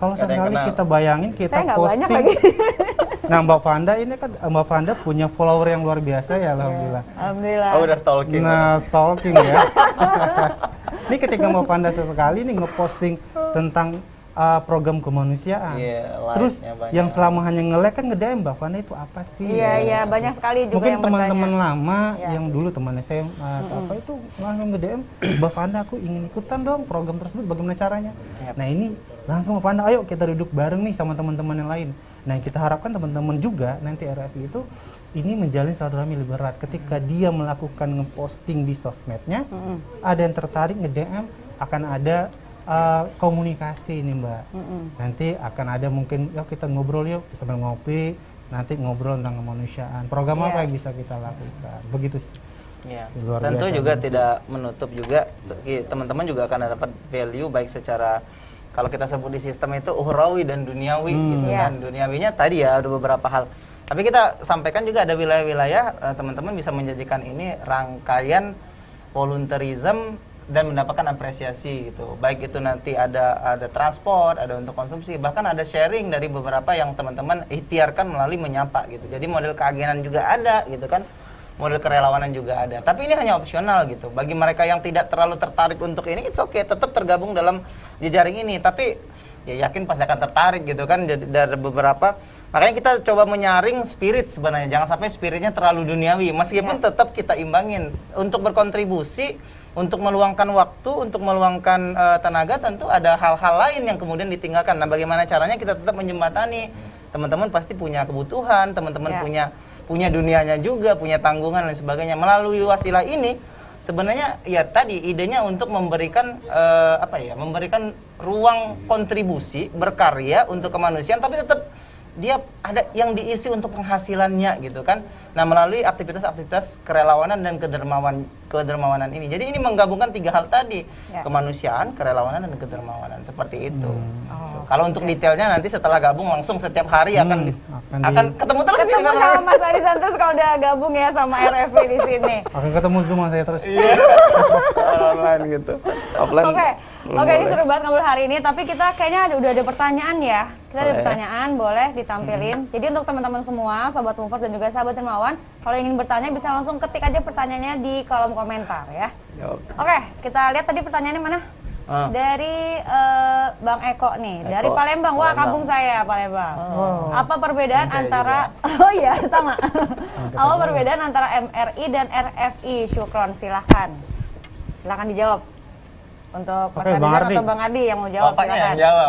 Kalau sesekali kita bayangin kita posting. Lagi. Nah Mbak Fanda ini kan Mbak Fanda punya follower yang luar biasa ya, alhamdulillah. Alhamdulillah. Oh, udah stalking. Nah, stalking ya. Ini ketika Mbak Fanda sesekali nih ngeposting tentang program kemanusiaan. Terus yang selama hanya nge-like kan nge-DM Mbak Fanda itu apa sih? Iya, banyak sekali juga mungkin yang teman-teman bertanya. lama yang dulu teman SMA atau apa itu langsung nge-DM, Mbak Fanda aku ingin ikutan dong program tersebut, bagaimana caranya? Nah ini langsung Mbak Fanda, ayo kita duduk bareng nih sama teman-teman yang lain. Nah kita harapkan teman-teman juga nanti RFI itu ini menjalin silaturahmi lebih erat ketika dia melakukan ngeposting di sosmednya, ada yang tertarik nge-DM, akan ada komunikasi nih Mbak. Nanti akan ada mungkin yuk kita ngobrol yuk sambil ngopi, nanti ngobrol tentang kemanusiaan. Program apa yang bisa kita lakukan? Begitu sih. Tentu juga tidak menutup juga teman-teman juga akan dapat value baik secara kalau kita sebut di sistem itu ukhrawi dan duniawi gitu kan. Duniawinya tadi ya ada beberapa hal. Tapi kita sampaikan juga ada wilayah-wilayah teman-teman bisa menjadikan ini rangkaian volunteerism dan mendapatkan apresiasi gitu. Baik itu nanti ada transport, ada untuk konsumsi, bahkan ada sharing dari beberapa yang teman-teman ikhtiarkan melalui menyapa gitu. Jadi model keagenan juga ada gitu kan. Model kerelawanan juga ada. Tapi ini hanya opsional gitu. Bagi mereka yang tidak terlalu tertarik untuk ini, it's okay, tetap tergabung dalam jejaring ini. Tapi ya yakin pasti akan tertarik gitu kan dari beberapa. Makanya kita coba menyaring spirit sebenarnya. Jangan sampai spiritnya terlalu duniawi. Meskipun tetap kita imbangin untuk berkontribusi, untuk meluangkan waktu, untuk meluangkan tenaga, tentu ada hal-hal lain yang kemudian ditinggalkan. Nah, bagaimana caranya kita tetap menjembatani? Teman-teman pasti punya kebutuhan, teman-teman punya dunianya juga, punya tanggungan dan sebagainya. Melalui wasilah ini, sebenarnya ya tadi idenya untuk memberikan memberikan ruang kontribusi, berkarya untuk kemanusiaan, tapi tetap dia ada yang diisi untuk penghasilannya gitu kan. Nah, melalui aktivitas-aktivitas kerelawanan dan kedermawanan ini. Jadi ini menggabungkan tiga hal tadi, kemanusiaan, kerelawanan dan kedermawanan, seperti itu. Kalau untuk detailnya nanti setelah gabung langsung setiap hari akan ketemu terus sama Mas Adi Santos kalau udah gabung ya sama RFI di sini. Akan ketemu Zoom saya terus. Online gitu. Offline. Oke, ini seru banget ngobrol hari ini, tapi kita kayaknya udah ada pertanyaan ya. Kita ada pertanyaan, boleh ditampilin. Jadi untuk teman-teman semua, Sobat Movers dan juga sahabat Dermawan, kalau ingin bertanya bisa langsung ketik aja pertanyaannya di kolom komentar ya. Oke, kita lihat tadi pertanyaannya mana? Dari Bang Eko nih, dari Palembang. Wah, kampung saya Palembang. Apa perbedaan antara sama. Apa perbedaan antara MRI dan RFI? Syukron, silakan dijawab. Untuk Mas Adi atau Bang Adi yang mau jawab? Bapaknya silakan. yang jawab.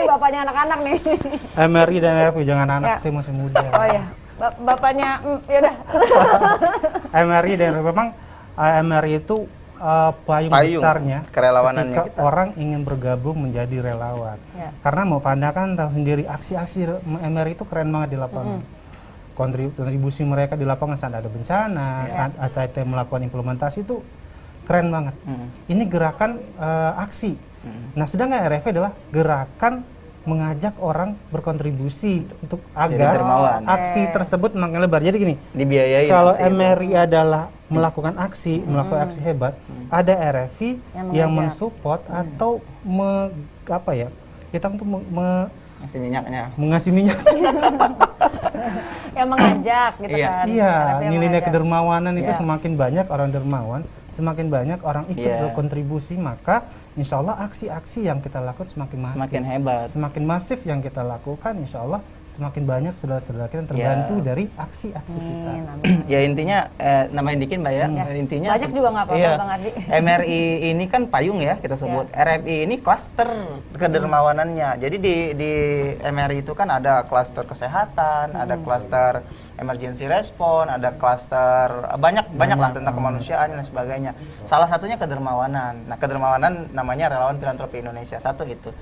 Bapaknya anak-anak nih. MRI dan RFI, jangan anak, saya masih muda. Oh iya, bapaknya, yaudah. MRI dan RFI, memang MRI itu payung besarnya kerelawanannya ketika orang ingin bergabung menjadi relawan. Karena mau Fanda kan tahu sendiri, aksi-aksi MRI itu keren banget di lapangan. Kontribusi mereka di lapangan saat ada bencana, saat ACT melakukan implementasi itu keren banget. Ini gerakan aksi. Nah, sedangkan RFI adalah gerakan mengajak orang berkontribusi untuk agar aksi tersebut makin lebar. Jadi gini, dibiayai. Kalau MRI adalah melakukan aksi hebat, ada RFI yang mensupport atau kita untuk mengasih minyak. Yang mengajak gitu kan. Iya, nilai kedermawanan itu semakin banyak orang dermawan, semakin banyak orang ikut berkontribusi, maka insya Allah aksi-aksi yang kita lakukan semakin masif. Semakin hebat. Semakin masif yang kita lakukan, insya Allah semakin banyak saudara-saudara kita yang terbantu dari aksi-aksi kita. Ya intinya, nambahin dikit Mbak ya. Intinya banyak juga nggak apa-apa Bang Ardi. MRI ini kan payung ya kita sebut. RFI ini klaster kedermawanannya. Jadi di MRI itu kan ada klaster kesehatan, ada klaster emergency response, ada klaster banyak lah tentang kemanusiaan dan sebagainya. Salah satunya kedermawanan. Nah, kedermawanan namanya Relawan Filantropi Indonesia. Satu itu.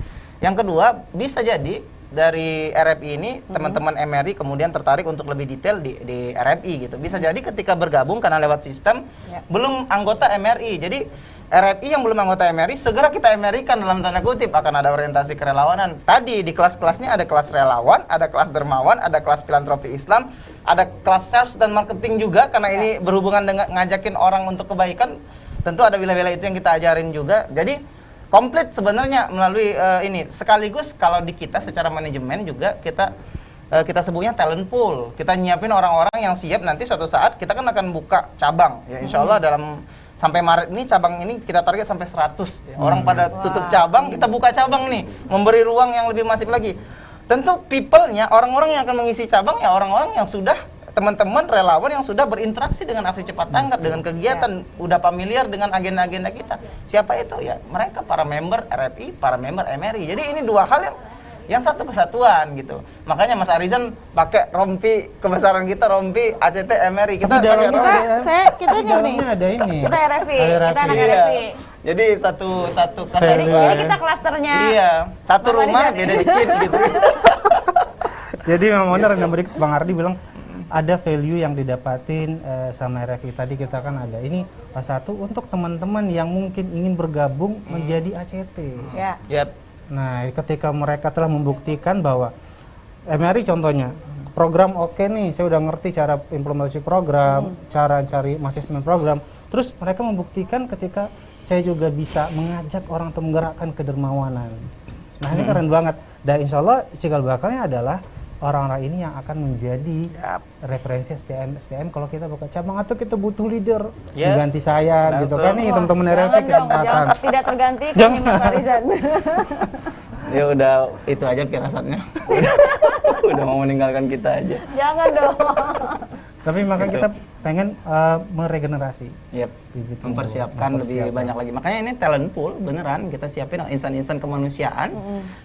Yang kedua, bisa jadi dari RFI ini teman-teman MRI kemudian tertarik untuk lebih detail di RFI gitu. Bisa jadi ketika bergabung karena lewat sistem belum anggota MRI. Jadi RFI yang belum anggota MRI segera kita MRI kan dalam tanda kutip, akan ada orientasi kerelawanan. Tadi di kelas-kelasnya ada kelas relawan, ada kelas dermawan, ada kelas filantropi Islam, ada kelas sales dan marketing juga karena ini berhubungan dengan ngajakin orang untuk kebaikan. Tentu ada wilayah-wilayah itu yang kita ajarin juga. Jadi komplit sebenarnya melalui ini. Sekaligus kalau di kita secara manajemen juga kita sebutnya talent pool. Kita nyiapin orang-orang yang siap nanti suatu saat kita kan akan buka cabang. Ya insya Allah dalam sampai Maret ini cabang ini kita target sampai 100. Orang pada tutup cabang, kita buka cabang nih, memberi ruang yang lebih masif lagi. Tentu people-nya, orang-orang yang akan mengisi cabang ya orang-orang yang sudah teman-teman relawan yang sudah berinteraksi dengan aksi cepat tanggap, dengan kegiatan, udah familiar dengan agenda-agenda kita. Siapa itu? Ya mereka para member RFI, para member MRI. Jadi ini dua hal yang satu kesatuan gitu. Makanya Mas Arizan pakai rompi kebesaran kita, rompi ACT MRI. Kita kita nih. Ada ini. Kita RFI, kita anak Iya. RFI. Jadi satu Jadi kesatuan. kita klasternya. Iya, satu Bang rumah Arizan. beda dikit gitu. Jadi memang benar yang tadi Bang Ardi bilang ada value yang didapatin sama RFI. Tadi kita kan ada ini satu untuk teman-teman yang mungkin ingin bergabung menjadi ACT. Ya. Yap. Nah, ketika mereka telah membuktikan bahwa MRI contohnya program oke nih, saya udah ngerti cara implementasi program, cara cari asesmen program. Terus mereka membuktikan ketika saya juga bisa mengajak orang untuk menggerakkan kedermawanan. Nah, ini keren banget. Dan insya Allah cikal bakalnya adalah orang-orang ini yang akan menjadi referensi SDM kalau kita buka cabang atau kita butuh leader mengganti saya gitu kan nih teman-teman RFI kesempatan. Jangan tidak tergantikan nih Mas Arizan. Ya udah itu aja firasatnya. Udah mau meninggalkan kita aja. Jangan dong. Tapi maka kita pengen meregenerasi. Yep. Mempersiapkan lebih banyak lagi. Makanya ini talent pool beneran kita siapin insan-insan kemanusiaan.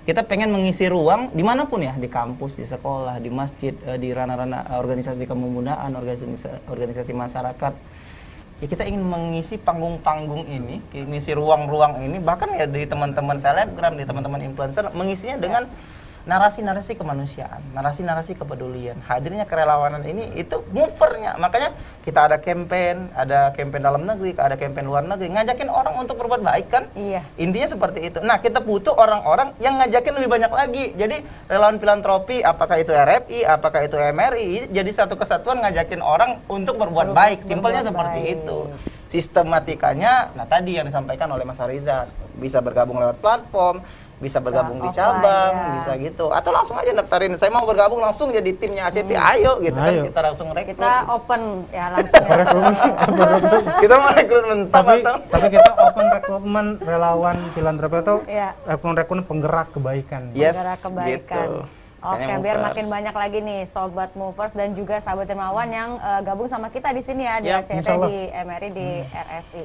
Kita pengen mengisi ruang dimanapun ya, di kampus, di sekolah, di masjid, di ranah-ranah organisasi kepemudaan, organisasi masyarakat. Ya kita ingin mengisi panggung-panggung ini, mengisi ruang-ruang ini, bahkan ya di teman-teman selebgram, di teman-teman influencer, mengisinya dengan narasi-narasi kemanusiaan, narasi-narasi kepedulian. Hadirnya kerelawanan ini itu movernya. Makanya kita ada campaign dalam negeri, ada campaign luar negeri, ngajakin orang untuk berbuat baik kan? Iya. Intinya seperti itu. Nah, kita butuh orang-orang yang ngajakin lebih banyak lagi. Jadi relawan filantropi, apakah itu RFI, apakah itu MRI, jadi satu kesatuan ngajakin orang untuk berbuat baik. Simpelnya seperti itu. Sistematikanya, nah tadi yang disampaikan oleh Mas Arizan, bisa bergabung lewat platform, bisa bergabung di cabang, bisa gitu, atau langsung aja daftarin, saya mau bergabung langsung jadi timnya ACT, ayo gitu kan, kita langsung rekrut. Kita open ya langsung. Kita mau rekrutmen staff tapi kita open rekrutmen relawan filantropi atau rekrutmen penggerak kebaikan. Penggerak kebaikan. Gitu. Oke, biar makin banyak lagi nih Sobat Movers dan juga sahabat dermawan yang gabung sama kita di sini ya, di ACT, di MRI, di RFI.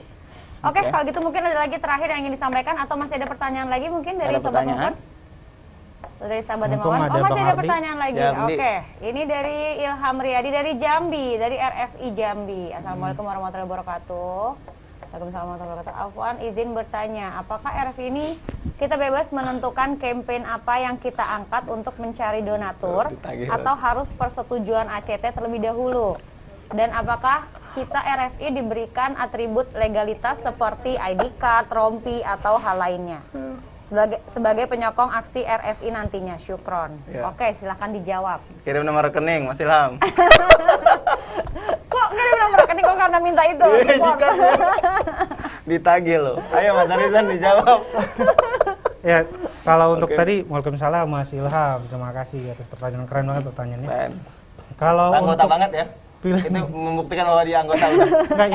Oke, kalau gitu mungkin ada lagi terakhir yang ingin disampaikan atau masih ada pertanyaan lagi mungkin dari Sobat Movers? Dari sahabat dermawan. Oh, masih ada pertanyaan lagi. Oke, ini dari Ilham Riyadi dari Jambi, dari RFI Jambi. Assalamualaikum warahmatullahi wabarakatuh. Waalaikumsalam warahmatullahi wabarakatuh. Afwan, izin bertanya, apakah RFI ini kita bebas menentukan campaign apa yang kita angkat untuk mencari donatur atau harus persetujuan ACT terlebih dahulu? Dan apakah kita RFI diberikan atribut legalitas seperti ID card, rompi, atau hal lainnya? Sebagai penyokong aksi RFI nantinya, syukron. Oke, silahkan dijawab. Kirim nomor rekening, Mas Ilham. Kok kirim nomor rekening kok karena minta itu? Ditagih loh. Ayo Mas Arizan dijawab. Ya, kalau untuk tadi, waalaikumsalam Mas Ilham. Terima kasih atas pertanyaan, keren banget pertanyaannya. Kalau anggota untuk banget ya. Itu membuktikan bahwa dia anggota. Enggak,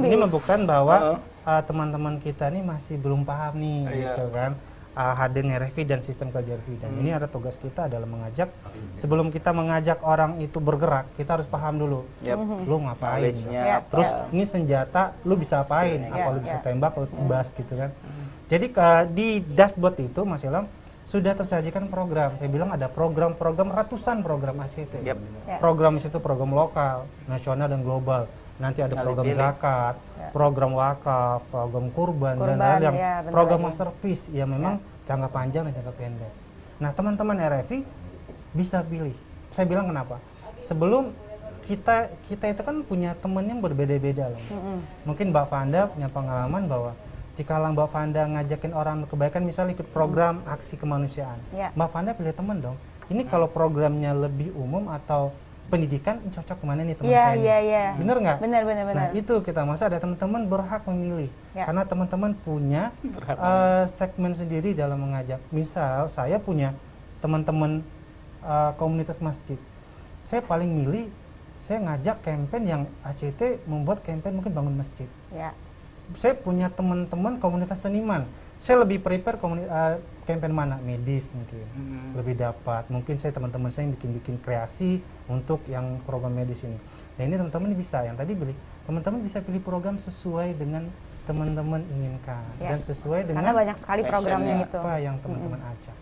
ini membuktikan bahwa teman-teman kita nih masih belum paham nih, gitu kan. Hadirnya RFI dan sistem kerja RFI. Dan ini ada tugas kita adalah mengajak, sebelum kita mengajak orang itu bergerak, kita harus paham dulu. Lu ngapain? Terus ini senjata, lu bisa apain? Apa lu bisa tembak, lu tebas gitu kan. Jadi di dashboard itu Mas Ilham sudah tersajikan program. Saya bilang ada program-program, ratusan program ACT. Program itu program lokal, nasional dan global. Nanti ada program zakat, program wakaf, program kurban dan lain-lain. Program masterpiece yang memang jangka panjang dan jangka pendek. Nah, teman-teman RFI bisa pilih. Saya bilang kenapa? Sebelum kita itu kan punya teman yang berbeda-beda loh. Mungkin Mbak Fanda punya pengalaman bahwa jika Mbak Fanda ngajakin orang kebaikan, misalnya ikut program aksi kemanusiaan, Mbak Fanda pilih teman dong. Ini kalau programnya lebih umum atau pendidikan, ini cocok kemana nih teman saya? Bener nggak? Bener. Nah itu kita masa ada teman-teman berhak memilih, karena teman-teman punya segmen sendiri dalam mengajak. Misal saya punya teman-teman komunitas masjid, saya paling milih saya ngajak campaign yang ACT membuat campaign mungkin bangun masjid. saya punya teman-teman komunitas seniman. Saya lebih prepare campaign mana? Medis mungkin. Lebih dapat. Mungkin saya teman-teman saya yang bikin kreasi untuk yang program medis ini. Nah ini teman-teman bisa, yang tadi teman-teman bisa pilih program sesuai dengan teman-teman inginkan. Dan sesuai dengan karena banyak sekali programnya itu. Apa yang teman-teman ajak.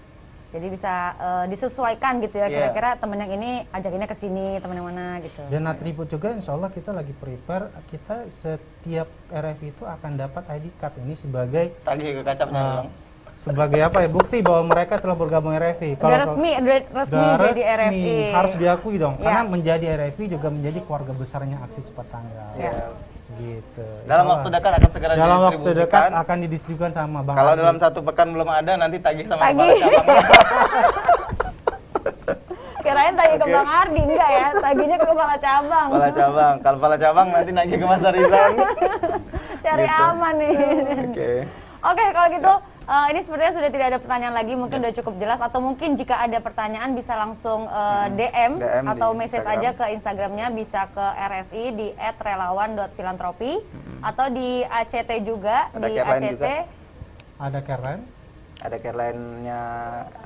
Jadi bisa disesuaikan gitu ya, kira-kira temen yang ini ajakinnya ke sini, temen yang mana gitu. Dan atribut juga insya Allah kita lagi prepare, kita setiap RF itu akan dapat ID card ini sebagai tagih ke kacapnya. Sebagai apa ya, bukti bahwa mereka telah bergabung RFI. Udah resmi jadi RFI. Harus diakui dong, karena menjadi RFI juga menjadi keluarga besarnya Aksi Cepat Tanggap. Gitu. Dalam waktu dekat akan segera didistribusikan. Dalam waktu dekat akan didistribusikan sama Bang. Kalau Adi. dalam 1 pekan belum ada, nanti tagih sama kepala cabangnya. Kirain tagih ke Bang Ardi, enggak ya? Tagihnya ke kepala cabang. Kepala cabang. Kalau kepala cabang nanti nagih ke Mas Arizan. Cari aman nih. Oke, kalau gitu ini sepertinya sudah tidak ada pertanyaan lagi, mungkin udah cukup jelas, atau mungkin jika ada pertanyaan bisa langsung DM atau message aja ke Instagramnya, bisa ke RFI di @relawan.filantropi atau di ACT juga, ada di ACT juga. Ada Careline. Ada Careline-nya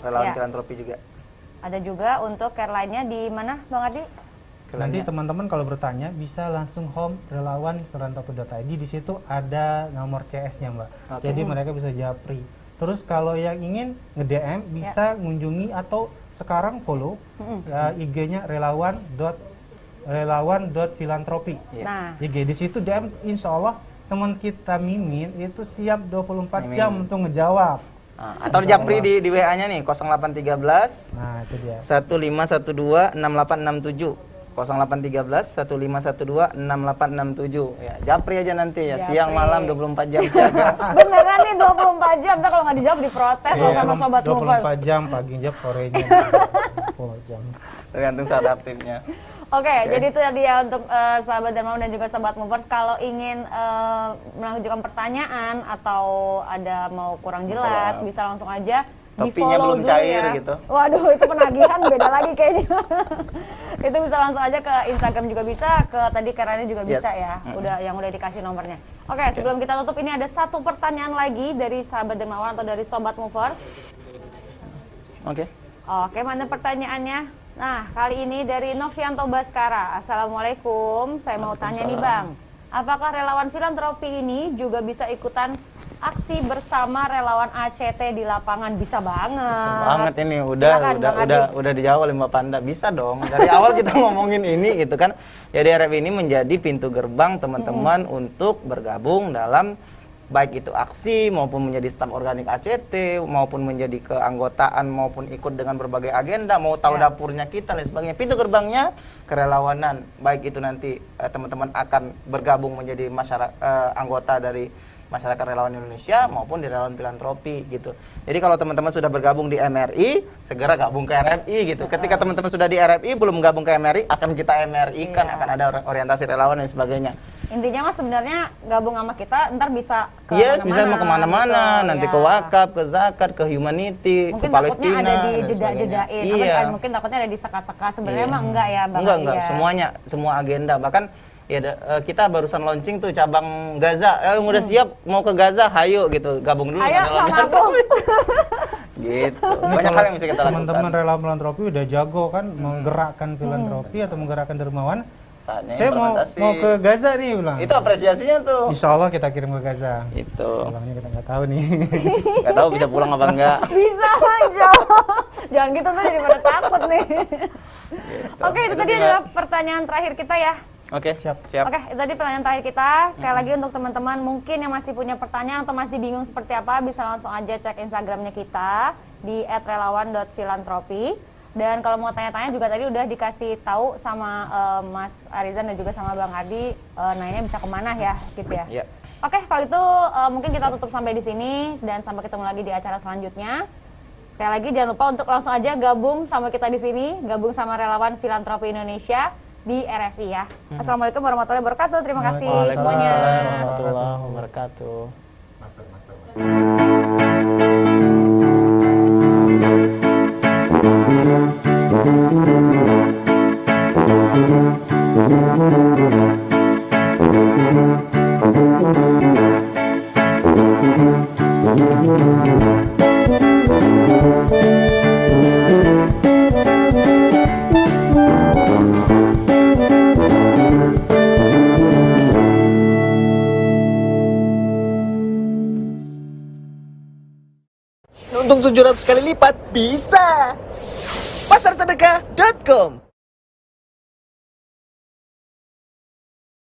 Relawan Filantropi juga. Ada juga untuk Careline-nya di mana Bang Ardi? Nanti teman-teman kalau bertanya bisa langsung home relawan.filantropi.id, di situ ada nomor CS-nya Mbak. Jadi mereka bisa japri. Terus kalau yang ingin nge-DM bisa mengunjungi atau sekarang follow IG-nya relawan.filantropi. Nah, IG di situ DM, insya Allah teman kita Mimin itu siap 24 jam untuk ngejawab. Atau japri di WA-nya nih 0813. Nah, itu dia. 1512 6867. 0813 1512 6867 ya, japri aja nanti ya, siang malam 24 jam siaga. Beneran nih 24 jam, ntar kalau nggak dijawab diprotes loh sama Sobat Movers. 24 jam, pagi jam, sorenya 24 jam. Tergantung saat aktifnya. Oke, jadi itu tadi ya untuk sahabat Dermawan dan juga Sobat Movers, kalau ingin mengajukan pertanyaan atau ada mau kurang jelas, bisa langsung aja Topinya di-follow belum dulu cair ya. gitu. Waduh, itu penagihan beda lagi kayaknya. Itu bisa langsung aja ke Instagram juga bisa, ke tadi Karani juga bisa ya. Yang udah dikasih nomornya. Oke, sebelum kita tutup ini ada satu pertanyaan lagi dari sahabat Dermawan atau dari Sobat Movers. Oke, mana pertanyaannya? Nah, kali ini dari Novianto Baskara. Assalamualaikum, saya mau tanya nih Bang, apakah relawan filantropi ini juga bisa ikutan aksi bersama relawan ACT di lapangan? Bisa banget. Bisa banget ini, Silakan, udah dijawab oleh Mbak Panda. Bisa dong. Dari awal kita ngomongin ini gitu kan. Jadi RF ini menjadi pintu gerbang teman-teman untuk bergabung dalam baik itu aksi maupun menjadi staf organik ACT maupun menjadi keanggotaan maupun ikut dengan berbagai agenda, mau tahu dapurnya kita dan sebagainya. Pintu gerbangnya kerelawanan, baik itu nanti teman-teman akan bergabung menjadi anggota dari masyarakat relawan Indonesia maupun di relawan filantropi gitu. Jadi kalau teman-teman sudah bergabung di MRI, segera gabung ke RFI gitu. Ketika teman-teman sudah di RFI belum gabung ke MRI, akan kita MRI kan, akan ada orientasi relawan dan sebagainya. Intinya mas sebenarnya gabung sama kita ntar bisa ke mana-mana. Bisa mau kemana-mana, gitu, nanti ke wakaf, ke zakat, ke humanity, mungkin ke Palestina. Mungkin takutnya ada di jeda-jedain, mungkin takutnya ada di sekat-sekat. Sebenarnya emang enggak ya Bang? Enggak, semuanya, semua agenda. Bahkan ya kita barusan launching tuh cabang Gaza, udah siap mau ke Gaza, hayo gitu, gabung dulu. Ayo sama aku. Gitu. Banyak hal yang bisa kita lakukan. Teman-teman relawan filantropi udah jago kan menggerakkan filantropi atau menggerakkan dermawan. Saya mau ke Gaza nih bilang. Itu apresiasinya tuh. Insya Allah kita kirim ke Gaza. Itu. Pulangnya kita nggak tahu nih. Nggak tahu bisa pulang apa enggak. Bisa aja. Jangan gitu tuh jadi pada takut nih. Gitu. Oke, itu tadi adalah pertanyaan terakhir kita ya. Oke, siap. Oke, itu tadi pertanyaan terakhir kita. Sekali lagi untuk teman-teman mungkin yang masih punya pertanyaan atau masih bingung seperti apa, bisa langsung aja cek Instagramnya kita di @relawan.filantropi. Dan kalau mau tanya-tanya juga tadi udah dikasih tahu sama Mas Arizan dan juga sama Bang Ardi, nanya bisa kemana ya, gitu ya. Yeah. Oke, kalau itu mungkin kita tutup sampai di sini dan sampai ketemu lagi di acara selanjutnya. Sekali lagi jangan lupa untuk langsung aja gabung sama kita di sini, gabung sama relawan filantropi Indonesia di RFI ya. Assalamualaikum warahmatullahi wabarakatuh. Terima kasih semuanya. Warahmatullahi wabarakatuh. Masuk. Untung 700 kali lipat bisa. Pasarsedekah.com